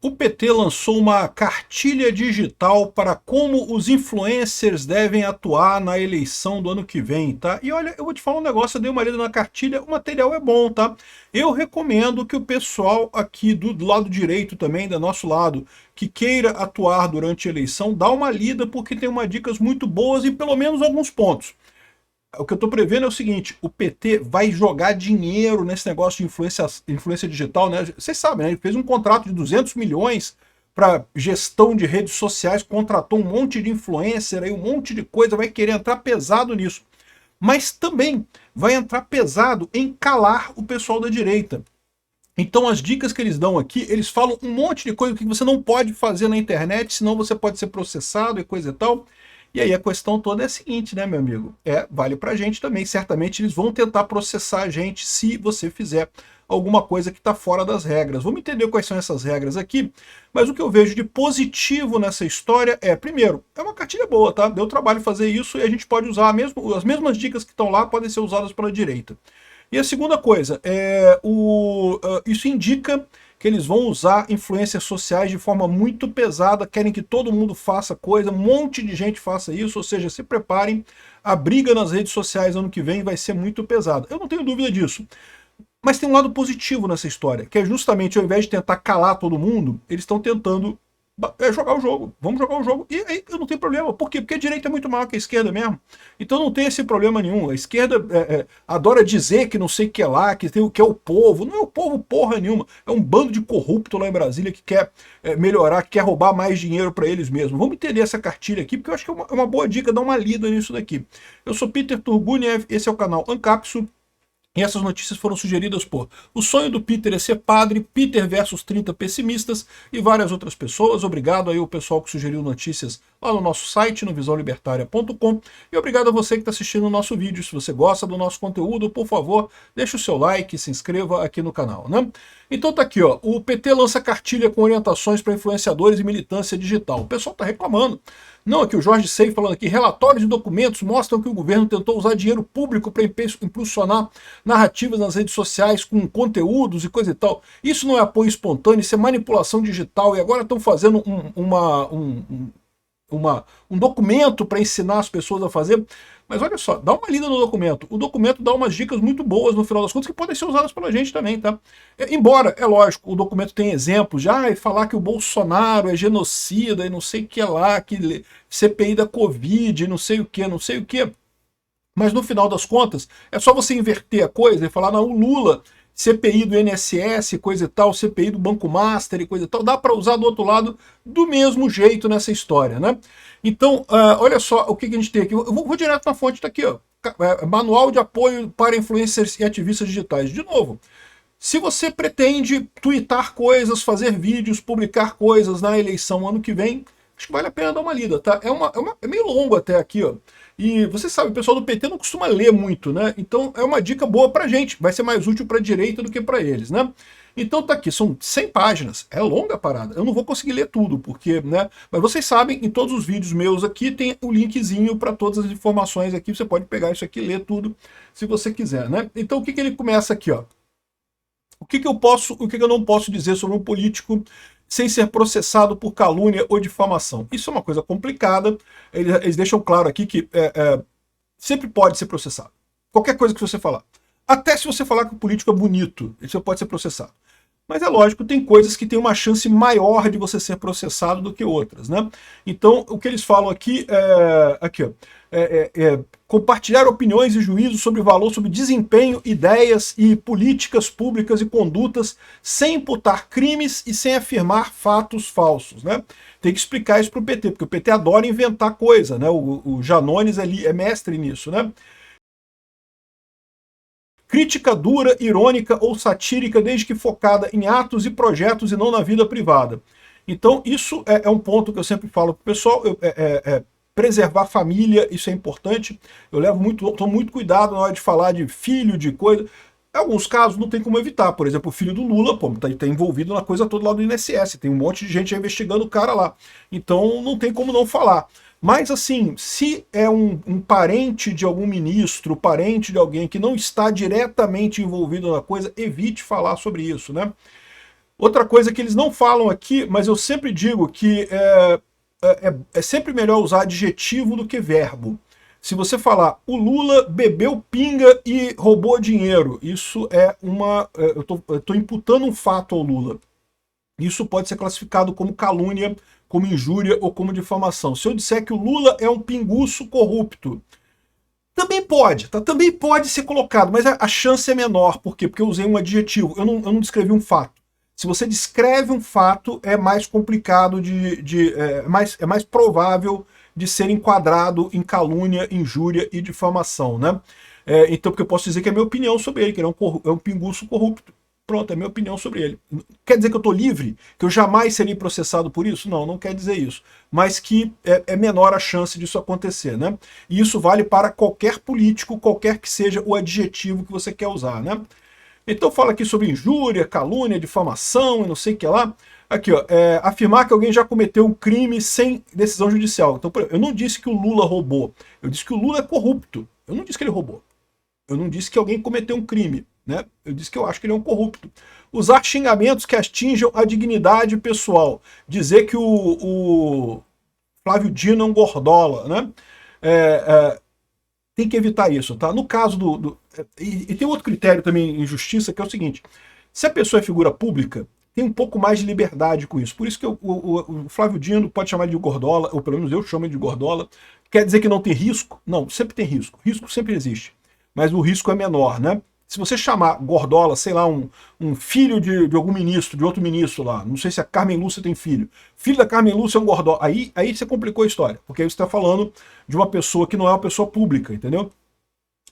O PT lançou uma cartilha digital para como os influencers devem atuar na eleição do ano que vem, tá? E olha, eu vou te falar um negócio, eu dei uma lida na cartilha, o material é bom, tá? Eu recomendo que o pessoal aqui do lado direito também, do nosso lado, que queira atuar durante a eleição, dá uma lida porque tem umas dicas muito boas em pelo menos alguns pontos. O que eu estou prevendo é o seguinte: o PT vai jogar dinheiro nesse negócio de influência digital, né? Vocês sabem, né? Ele fez um contrato de 200 milhões para gestão de redes sociais, contratou um monte de influencer, aí um monte de coisa, vai querer entrar pesado nisso. Mas também vai entrar pesado em calar o pessoal da direita. Então as dicas que eles dão aqui, eles falam um monte de coisa que você não pode fazer na internet, senão você pode ser processado e coisa e tal. E aí a questão toda é a seguinte, né, meu amigo? Vale pra gente também. Certamente eles vão tentar processar a gente se você fizer alguma coisa que está fora das regras. Vamos entender quais são essas regras aqui, mas o que eu vejo de positivo nessa história é, primeiro, é uma cartilha boa, tá? Deu trabalho fazer isso e a gente pode usar as mesmas dicas que estão lá, podem ser usadas pela direita. E a segunda coisa, isso indica que eles vão usar influências sociais de forma muito pesada, querem que todo mundo faça coisa, um monte de gente faça isso, ou seja, se preparem, a briga nas redes sociais ano que vem vai ser muito pesada. Eu não tenho dúvida disso. Mas tem um lado positivo nessa história, que é justamente ao invés de tentar calar todo mundo, eles estão tentando jogar o jogo. Vamos jogar o jogo. E aí eu não tenho problema. Por quê? Porque a direita é muito maior que a esquerda mesmo. Então não tem esse problema nenhum. A esquerda adora dizer que não sei o que é lá, que é o povo. Não é o povo porra nenhuma. É um bando de corrupto lá em Brasília que quer melhorar, que quer roubar mais dinheiro para eles mesmos. Vamos entender essa cartilha aqui, porque eu acho que é uma boa dica dar uma lida nisso daqui. Eu sou Peter Turguniev, esse é o canal Ancapsu. E essas notícias foram sugeridas por O Sonho do Peter é Ser Padre, Peter versus 30 Pessimistas e várias outras pessoas. Obrigado aí ao pessoal que sugeriu notícias lá no nosso site, no visãolibertaria.com. E obrigado a você que está assistindo o nosso vídeo. Se você gosta do nosso conteúdo, por favor, deixe o seu like e se inscreva aqui no canal, né? Então tá aqui, ó. O PT lança cartilha com orientações para influenciadores e militância digital. O pessoal tá reclamando. Não, aqui o Jorge Sey falando aqui, relatórios e documentos mostram que o governo tentou usar dinheiro público para impulsionar narrativas nas redes sociais com conteúdos e coisa e tal. Isso não é apoio espontâneo, isso é manipulação digital, e agora estão fazendo um documento para ensinar as pessoas a fazer. Mas olha só, dá uma lida no documento. O documento dá umas dicas muito boas no final das contas que podem ser usadas pela gente também, tá? Embora, é lógico, o documento tem exemplos de falar que o Bolsonaro é genocida e não sei o que lá, que CPI da Covid, não sei o que, não sei o que. Mas no final das contas, é só você inverter a coisa e falar, não, o Lula, CPI do INSS, coisa e tal, CPI do Banco Master e coisa e tal, dá para usar do outro lado do mesmo jeito nessa história, né? Então, olha só o que a gente tem aqui. Eu vou direto na fonte, tá aqui, ó. Manual de apoio para influencers e ativistas digitais. De novo, se você pretende twittar coisas, fazer vídeos, publicar coisas na eleição ano que vem, acho que vale a pena dar uma lida, tá? É meio longo até aqui, ó. E você sabe, o pessoal do PT não costuma ler muito, né? Então é uma dica boa pra gente. Vai ser mais útil pra direita do que pra eles, né? Então tá aqui, são 100 páginas. É longa a parada. Eu não vou conseguir ler tudo, porque, né? Mas vocês sabem, em todos os vídeos meus aqui tem o linkzinho para todas as informações aqui. Você pode pegar isso aqui e ler tudo, se você quiser, né? Então o que ele começa aqui, ó? O que eu não posso dizer sobre um político sem ser processado por calúnia ou difamação? Isso é uma coisa complicada. Eles deixam claro aqui que sempre pode ser processado. Qualquer coisa que você falar. Até se você falar que o político é bonito, você pode ser processado. Mas é lógico, tem coisas que têm uma chance maior de você ser processado do que outras, né? Então, o que eles falam aqui aqui, ó, compartilhar opiniões e juízos sobre valor, sobre desempenho, ideias e políticas públicas e condutas sem imputar crimes e sem afirmar fatos falsos, né? Tem que explicar isso para o PT, porque o PT adora inventar coisa, né? O Janones ali é mestre nisso, né? Crítica dura, irônica ou satírica, desde que focada em atos e projetos e não na vida privada. Então, isso é um ponto que eu sempre falo para o pessoal. Preservar a família, isso é importante. Eu tomo muito cuidado na hora de falar de filho, de coisa. Em alguns casos não tem como evitar. Por exemplo, o filho do Lula tá envolvido na coisa toda lá do INSS. Tem um monte de gente já investigando o cara lá. Então não tem como não falar. Mas assim, se é um parente de algum ministro, parente de alguém que não está diretamente envolvido na coisa, evite falar sobre isso, né? Outra coisa que eles não falam aqui, mas eu sempre digo que é sempre melhor usar adjetivo do que verbo. Se você falar, o Lula bebeu pinga e roubou dinheiro, isso é uma... eu tô imputando um fato ao Lula. Isso pode ser classificado como calúnia, como injúria ou como difamação. Se eu disser que o Lula é um pinguço corrupto, também pode, tá? Também pode ser colocado, mas a chance é menor. Por quê? Porque eu usei um adjetivo, eu não descrevi um fato. Se você descreve um fato, é mais complicado, é mais provável de ser enquadrado em calúnia, injúria e difamação, né? Então, porque eu posso dizer que é minha opinião sobre ele, que ele é um pinguço corrupto. Pronto, é minha opinião sobre ele. Quer dizer que eu estou livre? Que eu jamais serei processado por isso? Não, não quer dizer isso. Mas que é menor a chance disso acontecer, né? E isso vale para qualquer político, qualquer que seja o adjetivo que você quer usar, né? Então fala aqui sobre injúria, calúnia, difamação e não sei o que lá. Aqui, ó, afirmar que alguém já cometeu um crime sem decisão judicial. Então, eu não disse que o Lula roubou. Eu disse que o Lula é corrupto. Eu não disse que ele roubou. Eu não disse que alguém cometeu um crime, né? Eu disse que eu acho que ele é um corrupto. Usar xingamentos que atinjam a dignidade pessoal. Dizer que o Flávio Dino é um gordola, né? Tem que evitar isso, tá? No caso e tem outro critério também em justiça, que é o seguinte: se a pessoa é figura pública, tem um pouco mais de liberdade com isso. Por isso que o Flávio Dino pode chamar ele de gordola, ou pelo menos eu chamo ele de gordola. Quer dizer que não tem risco? Não, sempre tem risco. Risco sempre existe. Mas o risco é menor, né? Se você chamar gordola, sei lá, um filho de algum ministro, de outro ministro lá, não sei se a Carmen Lúcia tem filho da Carmen Lúcia é um gordola, aí você complicou a história, porque aí você está falando de uma pessoa que não é uma pessoa pública, entendeu?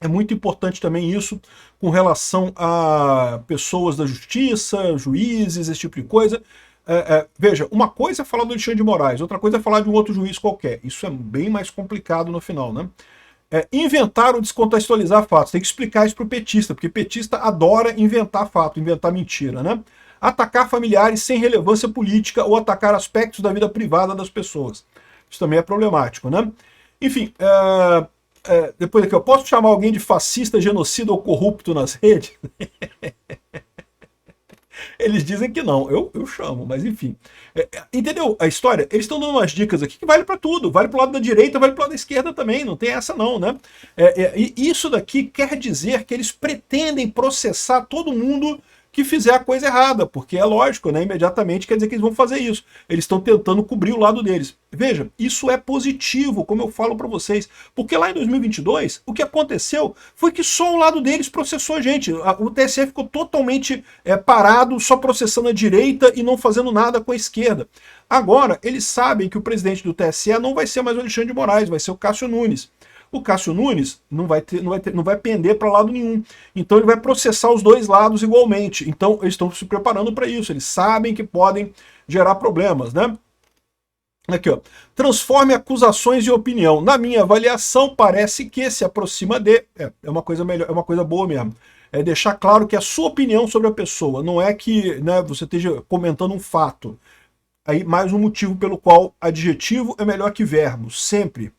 É muito importante também isso com relação a pessoas da justiça, juízes, esse tipo de coisa. Veja, uma coisa é falar do Alexandre de Moraes, outra coisa é falar de um outro juiz qualquer. Isso é bem mais complicado no final, né? Inventar ou descontextualizar fatos. Tem que explicar isso para o petista, porque petista adora inventar fato, inventar mentira, né? Atacar familiares sem relevância política ou atacar aspectos da vida privada das pessoas. Isso também é problemático, né? Enfim, depois aqui, eu posso chamar alguém de fascista, genocida ou corrupto nas redes? Eles dizem que não, eu chamo, mas enfim. Entendeu a história? Eles estão dando umas dicas aqui que vale para tudo, vale para o lado da direita, vale para o lado da esquerda também, não tem essa não, né? E isso daqui quer dizer que eles pretendem processar todo mundo que fizer a coisa errada, porque é lógico, né? Imediatamente quer dizer que eles vão fazer isso. Eles estão tentando cobrir o lado deles. Veja, isso é positivo, como eu falo para vocês, porque lá em 2022, o que aconteceu foi que só o lado deles processou a gente. O TSE ficou totalmente parado, só processando a direita e não fazendo nada com a esquerda. Agora, eles sabem que o presidente do TSE não vai ser mais o Alexandre de Moraes, vai ser o Cássio Nunes. O Cássio Nunes não vai pender para lado nenhum. Então ele vai processar os dois lados igualmente. Então eles estão se preparando para isso. Eles sabem que podem gerar problemas, né? Aqui, ó. Transforme acusações em opinião. Na minha avaliação, parece que se aproxima de... É uma coisa melhor, é uma coisa boa mesmo. É deixar claro que é a sua opinião sobre a pessoa. Não é que, né, você esteja comentando um fato. Aí mais um motivo pelo qual adjetivo é melhor que verbo. Sempre.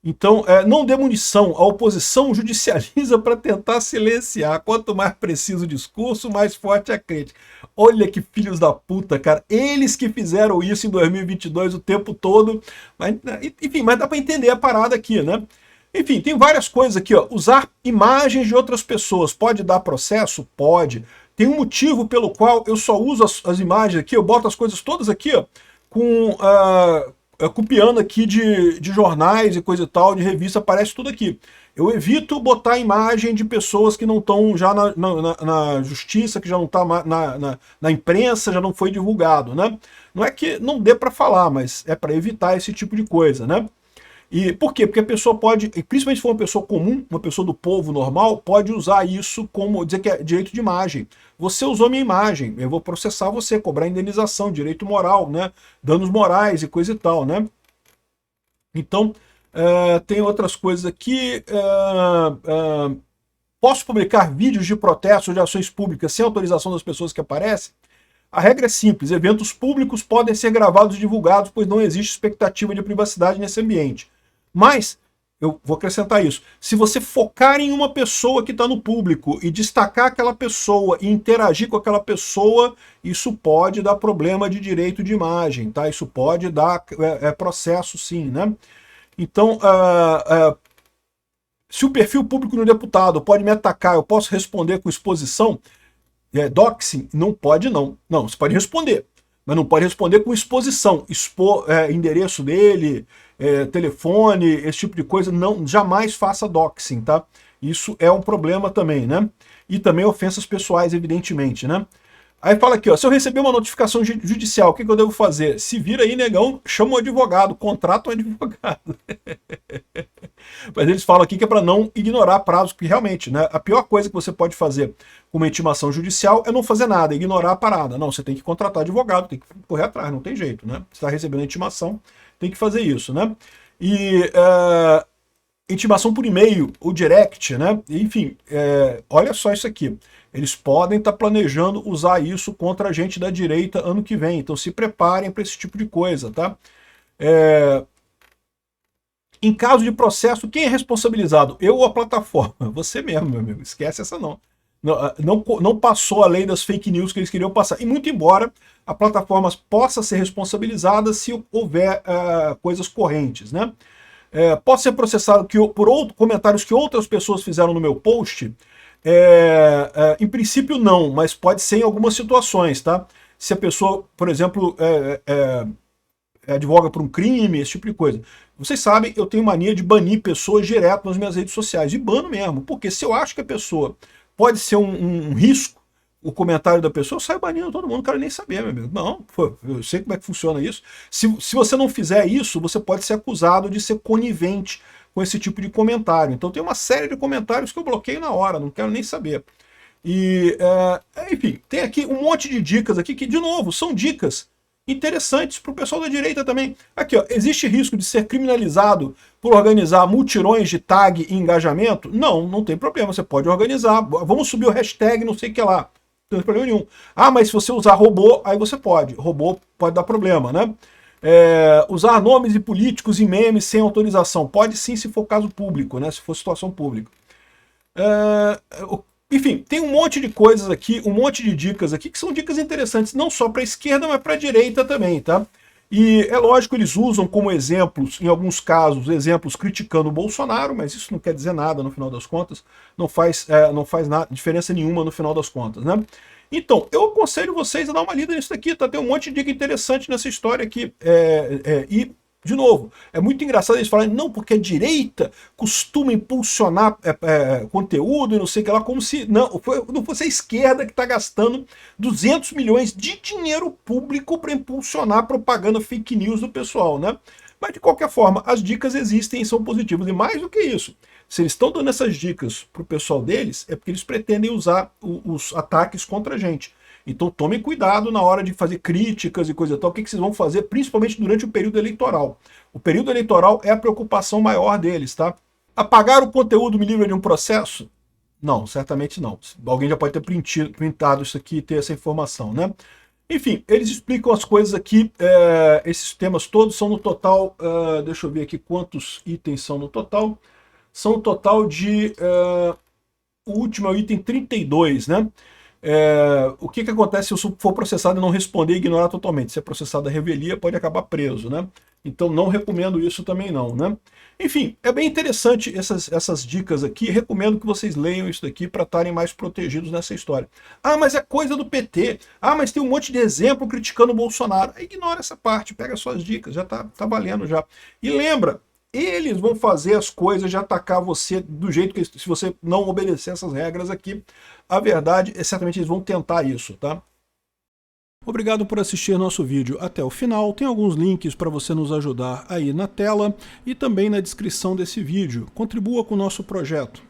Então, não dê munição. A oposição judicializa para tentar silenciar. Quanto mais preciso o discurso, mais forte a crítica. Olha que filhos da puta, cara. Eles que fizeram isso em 2022 o tempo todo. Mas, enfim, mas dá para entender a parada aqui, né? Enfim, tem várias coisas aqui, ó. Usar imagens de outras pessoas pode dar processo? Pode. Tem um motivo pelo qual eu só uso as imagens aqui, eu boto as coisas todas aqui, ó, com... copiando aqui de jornais e coisa e tal, de revista, aparece tudo aqui. Eu evito botar imagem de pessoas que não estão já na justiça, que já não está na imprensa, já não foi divulgado, né? Não é que não dê para falar, mas é para evitar esse tipo de coisa, né? E por quê? Porque a pessoa pode, principalmente se for uma pessoa comum, uma pessoa do povo normal, pode usar isso como dizer que é direito de imagem. Você usou minha imagem, eu vou processar você, cobrar indenização, direito moral, né? Danos morais e coisa e tal, né? Então, tem outras coisas aqui. Posso publicar vídeos de protestos ou de ações públicas sem autorização das pessoas que aparecem? A regra é simples, eventos públicos podem ser gravados e divulgados, pois não existe expectativa de privacidade nesse ambiente. Mas eu vou acrescentar isso. Se você focar em uma pessoa que está no público e destacar aquela pessoa e interagir com aquela pessoa, isso pode dar problema de direito de imagem, tá? Isso pode dar processo sim, né? Então, se o perfil público do deputado pode me atacar, eu posso responder com exposição, doxing? Não pode não. Não, você pode responder, mas não pode responder com exposição, expor endereço dele, telefone, esse tipo de coisa, não, jamais faça doxing, tá? Isso é um problema também, né? E também ofensas pessoais, evidentemente, né? Aí fala aqui, ó, se eu receber uma notificação judicial, o que eu devo fazer? Se vira aí, negão, chama um advogado, contrata um advogado. Mas eles falam aqui que é para não ignorar prazos, porque realmente, né, a pior coisa que você pode fazer com uma intimação judicial é não fazer nada, ignorar a parada. Não, você tem que contratar advogado, tem que correr atrás, não tem jeito, né? Você está recebendo a intimação, tem que fazer isso, né? E intimação por e-mail, o direct, né? Enfim, olha só isso aqui. Eles podem estar planejando usar isso contra a gente da direita ano que vem. Então se preparem para esse tipo de coisa, tá? Em caso de processo, quem é responsabilizado? Eu ou a plataforma? Você mesmo, meu amigo. Esquece essa não. Não passou a lei das fake news que eles queriam passar. E muito embora a plataforma possa ser responsabilizada se houver coisas correntes, né? Posso ser processado por comentários que outras pessoas fizeram no meu post? Em princípio não, mas pode ser em algumas situações, tá? Se a pessoa, por exemplo, advoga por um crime, esse tipo de coisa. Vocês sabem, eu tenho mania de banir pessoas direto nas minhas redes sociais, e bano mesmo, porque se eu acho que a pessoa pode ser um risco, o comentário da pessoa, eu saio banindo todo mundo, não quero nem saber, meu amigo. Não, pô, eu sei como é que funciona isso. Se você não fizer isso, você pode ser acusado de ser conivente com esse tipo de comentário. Então tem uma série de comentários que eu bloqueio na hora, não quero nem saber. E, enfim, tem aqui um monte de dicas aqui que, de novo, são dicas interessantes para o pessoal da direita também. Aqui, ó, existe risco de ser criminalizado por organizar multirões de tag e engajamento? Não, não tem problema, você pode organizar. Vamos subir o hashtag não sei o que lá. Não tem problema nenhum. Ah, mas se você usar robô, aí você pode. Robô pode dar problema, né? Usar nomes de políticos e memes sem autorização. Pode sim, se for caso público, né? Se for situação pública. Enfim, tem um monte de coisas aqui, um monte de dicas aqui, que são dicas interessantes, não só para a esquerda, mas para a direita também, tá? E é lógico, eles usam como exemplos, em alguns casos, exemplos criticando o Bolsonaro, mas isso não quer dizer nada no final das contas, não faz diferença nenhuma no final das contas, né? Então, eu aconselho vocês a dar uma lida nisso daqui, tá? Tem um monte de dica interessante nessa história aqui. E, de novo, é muito engraçado eles falarem, não, porque a direita costuma impulsionar conteúdo e não sei o que lá, como se não fosse a esquerda que está gastando 200 milhões de dinheiro público para impulsionar propaganda fake news do pessoal, né? Mas, de qualquer forma, as dicas existem e são positivas. E mais do que isso, se eles estão dando essas dicas para o pessoal deles, é porque eles pretendem usar os ataques contra a gente. Então tomem cuidado na hora de fazer críticas e coisa e tal. O que vocês vão fazer, principalmente durante o período eleitoral. O período eleitoral é a preocupação maior deles, tá? Apagar o conteúdo me livra de um processo? Não, certamente não. Alguém já pode ter printado isso aqui e ter essa informação, né? Enfim, eles explicam as coisas aqui, esses temas todos são no total, deixa eu ver aqui quantos itens são no total. São um total de, o último é o item 32, né? O que acontece se eu for processado e não responder e ignorar totalmente? Se é processado a revelia, pode acabar preso, né? Então não recomendo isso também não, né? Enfim, é bem interessante essas dicas aqui, recomendo que vocês leiam isso daqui para estarem mais protegidos nessa história. Ah, mas é coisa do PT. Ah, mas tem um monte de exemplo criticando o Bolsonaro. Ignora essa parte, pega suas dicas, já tá valendo já. E lembra, eles vão fazer as coisas de atacar você do jeito que, se você não obedecer essas regras aqui, a verdade é certamente eles vão tentar isso, tá? Obrigado por assistir nosso vídeo até o final. Tem alguns links para você nos ajudar aí na tela e também na descrição desse vídeo. Contribua com o nosso projeto.